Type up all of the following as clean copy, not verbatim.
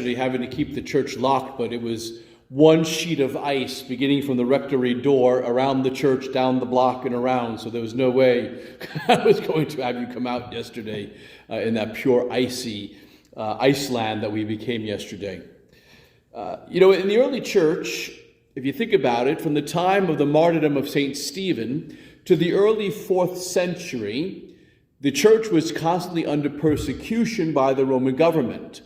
yesterday having to keep the church locked, but it was one sheet of ice beginning from the rectory door around the church, down the block and around. So there was no way I was going to have you come out yesterday in that pure icy Iceland that we became yesterday. In the early church, if you think about it, from the time of the martyrdom of Saint Stephen to the early 4th century, the church was constantly under persecution by the Roman government.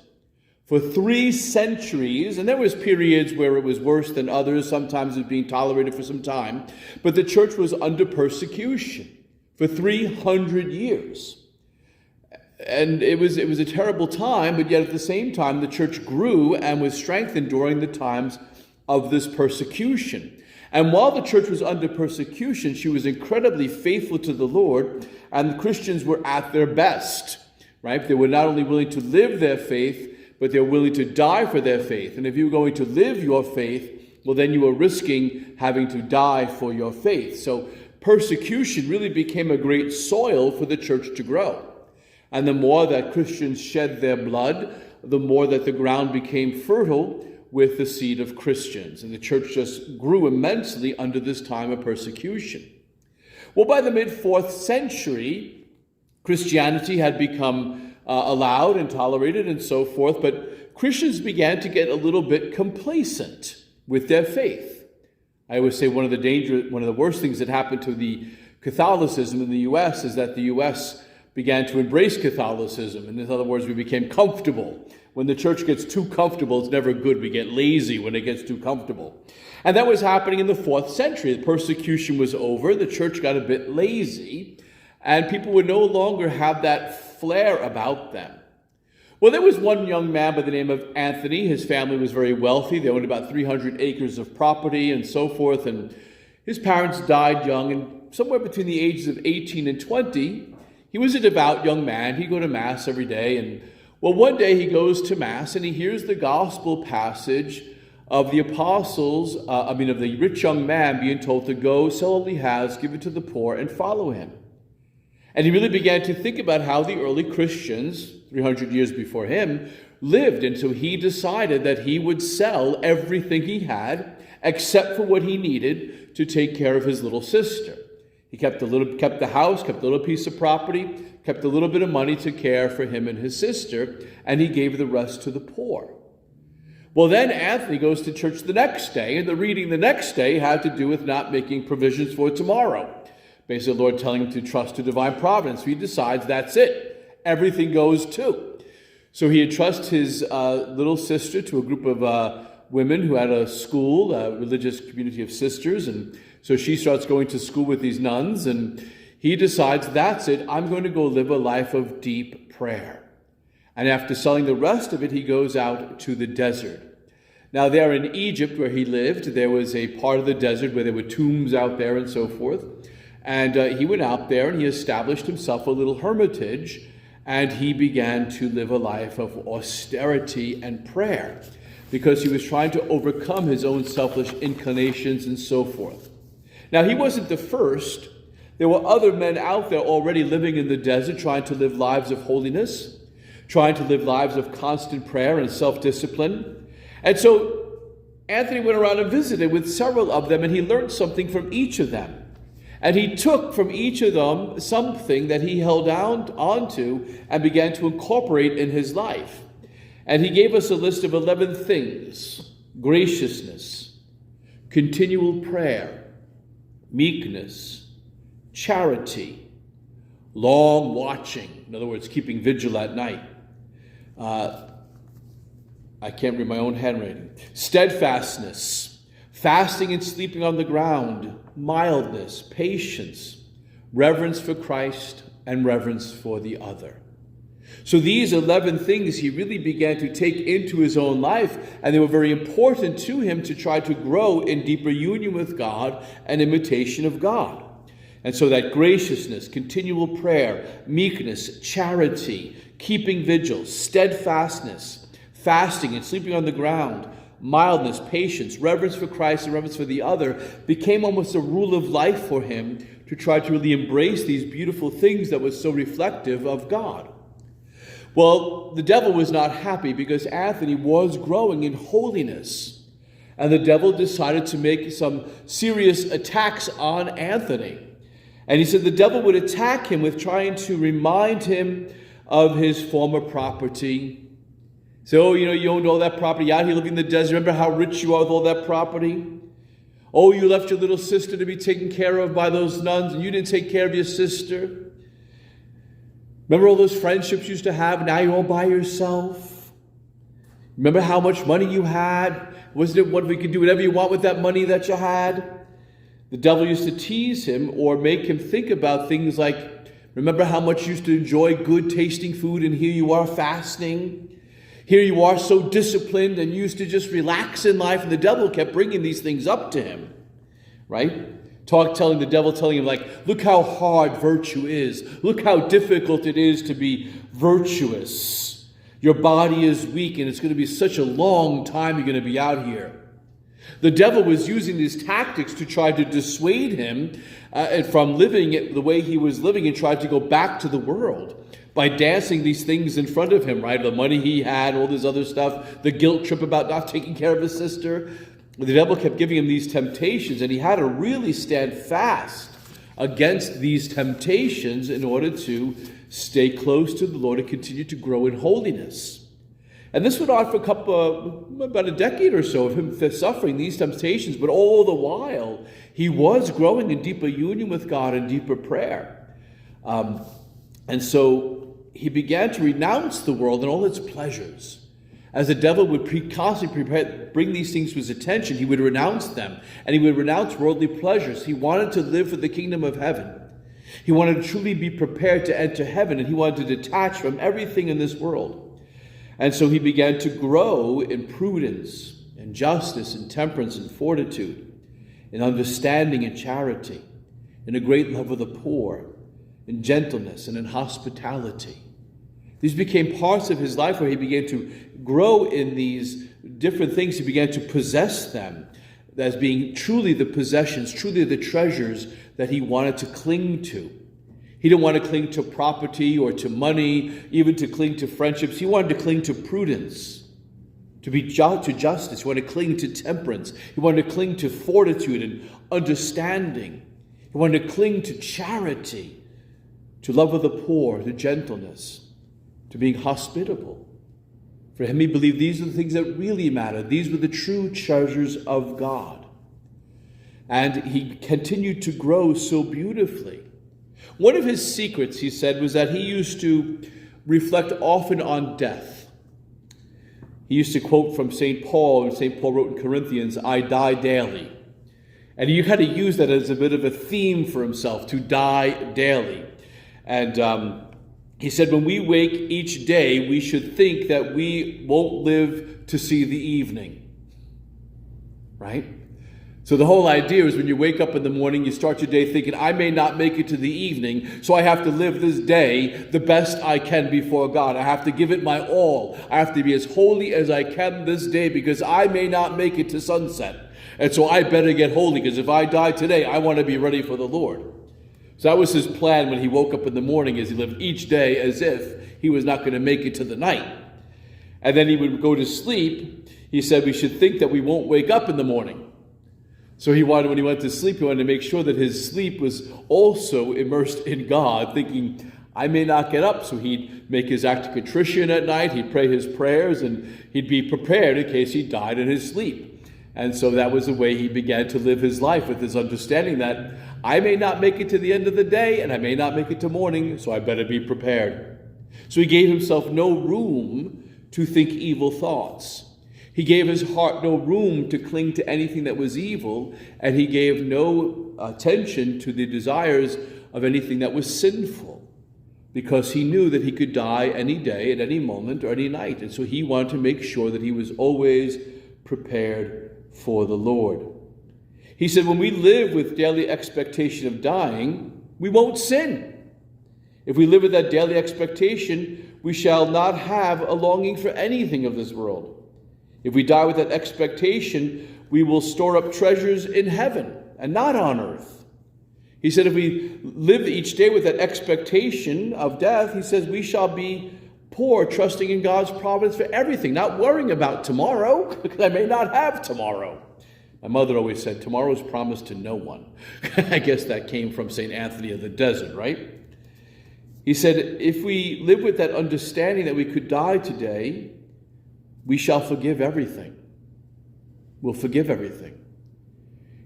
For 3 centuries, and there was periods where it was worse than others, sometimes it was being tolerated for some time, but the church was under persecution for 300 years. And it was a terrible time, but yet at the same time, the church grew and was strengthened during the times of this persecution. And while the church was under persecution, she was incredibly faithful to the Lord, and the Christians were at their best, right? They were not only willing to live their faith, but they're willing to die for their faith. And if you're going to live your faith, well, then you are risking having to die for your faith. So persecution really became a great soil for the church to grow. And the more that Christians shed their blood, the more that the ground became fertile with the seed of Christians. And the church just grew immensely under this time of persecution. Well, by the mid-4th century, Christianity had become allowed and tolerated and so forth, but Christians began to get a little bit complacent with their faith. I always say one of the worst things that happened to the Catholicism in the U.S. is that the U.S. began to embrace Catholicism. And in other words, we became comfortable. When the church gets too comfortable, it's never good. We get lazy when it gets too comfortable. And that was happening in the 4th century. The persecution was over. The church got a bit lazy, and people would no longer have that flair about them. Well, there was one young man by the name of Antony. His family was very wealthy. They owned about 300 acres of property and so forth. And his parents died young, and somewhere between the ages of 18 and 20, he was a devout young man. He'd go to Mass every day. And well, one day he goes to Mass and he hears the gospel passage of the apostles, of the rich young man being told to go, sell all he has, give it to the poor, and follow him. And he really began to think about how the early Christians, 300 years before him, lived. And so he decided that he would sell everything he had, except for what he needed to take care of his little sister. He kept the house, kept a little piece of property, kept a little bit of money to care for him and his sister, and he gave the rest to the poor. Well, then Anthony goes to church the next day, and the reading the next day had to do with not making provisions for tomorrow. Basically, the Lord telling him to trust to divine providence. So he decides that's it. Everything goes too. So he entrusts his little sister to a group of women who had a school, a religious community of sisters. And so she starts going to school with these nuns. And he decides, that's it. I'm going to go live a life of deep prayer. And after selling the rest of it, he goes out to the desert. Now, there in Egypt, where he lived, there was a part of the desert where there were tombs out there and so forth. And he went out there and he established himself a little hermitage, and he began to live a life of austerity and prayer because he was trying to overcome his own selfish inclinations and so forth. Now, he wasn't the first. There were other men out there already living in the desert trying to live lives of holiness, trying to live lives of constant prayer and self-discipline. And so Anthony went around and visited with several of them, and he learned something from each of them. And he took from each of them something that he held onto and began to incorporate in his life. And he gave us a list of 11 things: graciousness, continual prayer, meekness, charity, long watching, in other words, keeping vigil at night. I can't read my own handwriting. Steadfastness, fasting and sleeping on the ground, mildness, patience, reverence for Christ, and reverence for the other. So these 11 things he really began to take into his own life, and they were very important to him to try to grow in deeper union with God and imitation of God. And so that graciousness, continual prayer, meekness, charity, keeping vigil, steadfastness, fasting and sleeping on the ground, mildness, patience, reverence for Christ, and reverence for the other became almost a rule of life for him to try to really embrace these beautiful things that was so reflective of God. Well, the devil was not happy because Anthony was growing in holiness. And the devil decided to make some serious attacks on Anthony. And he said the devil would attack him with trying to remind him of his former property. So, you owned all that property out here living in the desert. Remember how rich you are with all that property? Oh, you left your little sister to be taken care of by those nuns, and you didn't take care of your sister. Remember all those friendships you used to have? Now you're all by yourself. Remember how much money you had? Wasn't it wonderful? You could do whatever you want with that money that you had? The devil used to tease him or make him think about things like, remember how much you used to enjoy good tasting food, and here you are fasting? Here you are so disciplined and used to just relax in life, and the devil kept bringing these things up to him, right? Telling him, like, look how hard virtue is. Look how difficult it is to be virtuous. Your body is weak, and it's going to be such a long time you're going to be out here. The devil was using these tactics to try to dissuade him from living it the way he was living and tried to go back to the world by dancing these things in front of him, right? The money he had, all this other stuff, the guilt trip about not taking care of his sister. The devil kept giving him these temptations, and he had to really stand fast against these temptations in order to stay close to the Lord and continue to grow in holiness. And this went on for about a decade or so of him suffering these temptations, but all the while he was growing in deeper union with God and deeper prayer. And so he began to renounce the world and all its pleasures. As the devil would constantly bring these things to his attention, he would renounce them, and he would renounce worldly pleasures. He wanted to live for the kingdom of heaven. He wanted to truly be prepared to enter heaven, and he wanted to detach from everything in this world. And so he began to grow in prudence and justice and temperance and fortitude, in understanding and charity, in a great love of the poor, in gentleness and in hospitality. These became parts of his life where he began to grow in these different things. He began to possess them as being truly the possessions, truly the treasures that he wanted to cling to. He didn't want to cling to property or to money, even to cling to friendships. He wanted to cling to prudence, to justice. He wanted to cling to temperance. He wanted to cling to fortitude and understanding. He wanted to cling to charity, to love of the poor, to gentleness, to being hospitable. For him, he believed these are the things that really matter. These were the true treasures of God. And he continued to grow so beautifully. One of his secrets, he said, was that he used to reflect often on death. He used to quote from St. Paul, and St. Paul wrote in Corinthians, I die daily. And he had to use that as a bit of a theme for himself, to die daily. And he said, when we wake each day, we should think that we won't live to see the evening. Right? So the whole idea is when you wake up in the morning, you start your day thinking, I may not make it to the evening, so I have to live this day the best I can before God. I have to give it my all. I have to be as holy as I can this day because I may not make it to sunset. And so I better get holy because if I die today, I want to be ready for the Lord. So that was his plan when he woke up in the morning, as he lived each day as if he was not going to make it to the night. And then he would go to sleep. He said we should think that we won't wake up in the morning. So when he went to sleep, he wanted to make sure that his sleep was also immersed in God, thinking, I may not get up. So he'd make his act of contrition at night, he'd pray his prayers, and he'd be prepared in case he died in his sleep. And so that was the way he began to live his life, with his understanding that I may not make it to the end of the day, and I may not make it to morning, so I better be prepared. So he gave himself no room to think evil thoughts. He gave his heart no room to cling to anything that was evil, and he gave no attention to the desires of anything that was sinful, because he knew that he could die any day, at any moment, or any night. And so he wanted to make sure that he was always prepared for the Lord. He said, when we live with daily expectation of dying, we won't sin. If we live with that daily expectation, we shall not have a longing for anything of this world. If we die with that expectation, we will store up treasures in heaven and not on earth. He said, if we live each day with that expectation of death, he says, we shall be poor, trusting in God's providence for everything, not worrying about tomorrow, because I may not have tomorrow. My mother always said, tomorrow is promised to no one. I guess that came from Saint Antony of the Desert, right? He said, if we live with that understanding that we could die today, we shall forgive everything. We'll forgive everything.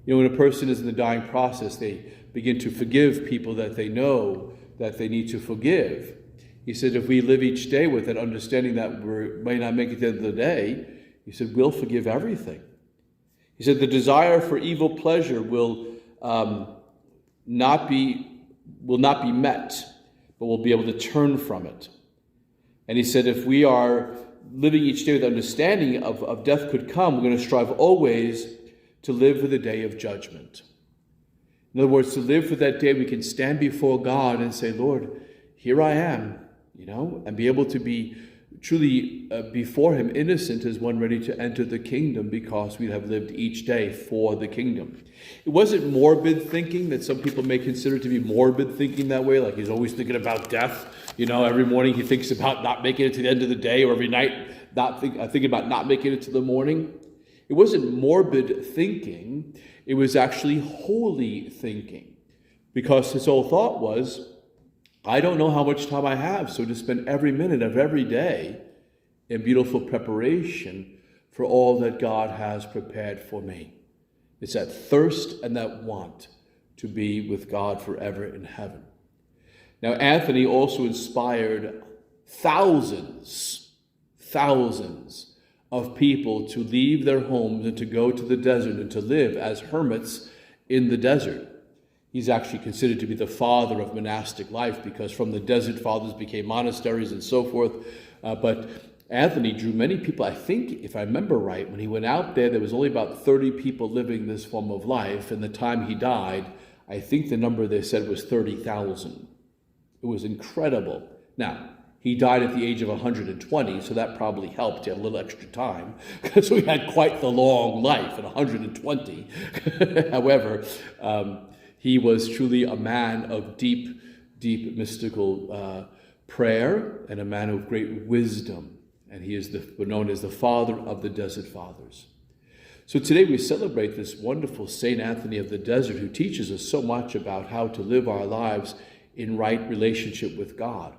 You know, when a person is in the dying process, they begin to forgive people that they know that they need to forgive. He said, if we live each day with that understanding that we may not make it to the end of the day, he said, we'll forgive everything. He said, the desire for evil pleasure will not be met, but we'll be able to turn from it. And he said, if we are living each day with understanding of death could come, we're going to strive always to live for the day of judgment. In other words, to live for that day we can stand before God and say, Lord, here I am, and be able to be truly before him innocent as one ready to enter the kingdom, because we have lived each day for the kingdom. It wasn't morbid thinking that some people may consider to be morbid thinking that way, like he's always thinking about death. Every morning he thinks about not making it to the end of the day, or every night thinking about not making it to the morning. It wasn't morbid thinking. It was actually holy thinking, because his whole thought was, I don't know how much time I have, so to spend every minute of every day in beautiful preparation for all that God has prepared for me. It's that thirst and that want to be with God forever in heaven. Now, Anthony also inspired thousands of people to leave their homes and to go to the desert and to live as hermits in the desert. He's actually considered to be the father of monastic life, because from the desert fathers became monasteries and so forth. But Anthony drew many people. I think, if I remember right, when he went out there was only about 30 people living this form of life. And the time he died, I think the number they said was 30,000. It was incredible. Now, he died at the age of 120, so that probably helped. He had a little extra time, so he had quite the long life at 120. However, he was truly a man of deep mystical prayer, and a man of great wisdom. And he is known as the father of the Desert Fathers. So today we celebrate this wonderful Saint Antony of the Desert, who teaches us so much about how to live our lives in right relationship with God.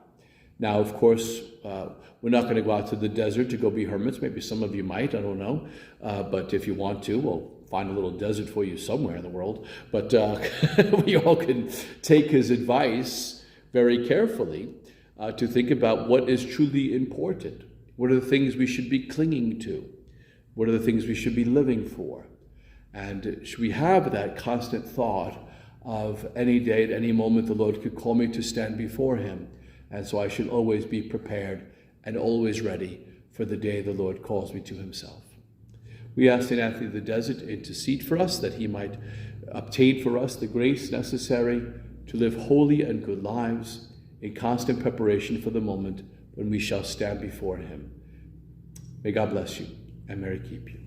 Now, of course, we're not going to go out to the desert to go be hermits. Maybe some of you might, I don't know. But if you want to, we'll find a little desert for you somewhere in the world. But we all can take his advice very carefully to think about what is truly important. What are the things we should be clinging to? What are the things we should be living for? And should we have that constant thought of any day, at any moment, the Lord could call me to stand before him. And so I should always be prepared and always ready for the day the Lord calls me to himself. We ask Saint Antony of the Desert to intercede for us, that he might obtain for us the grace necessary to live holy and good lives in constant preparation for the moment when we shall stand before him. May God bless you, and Mary keep you.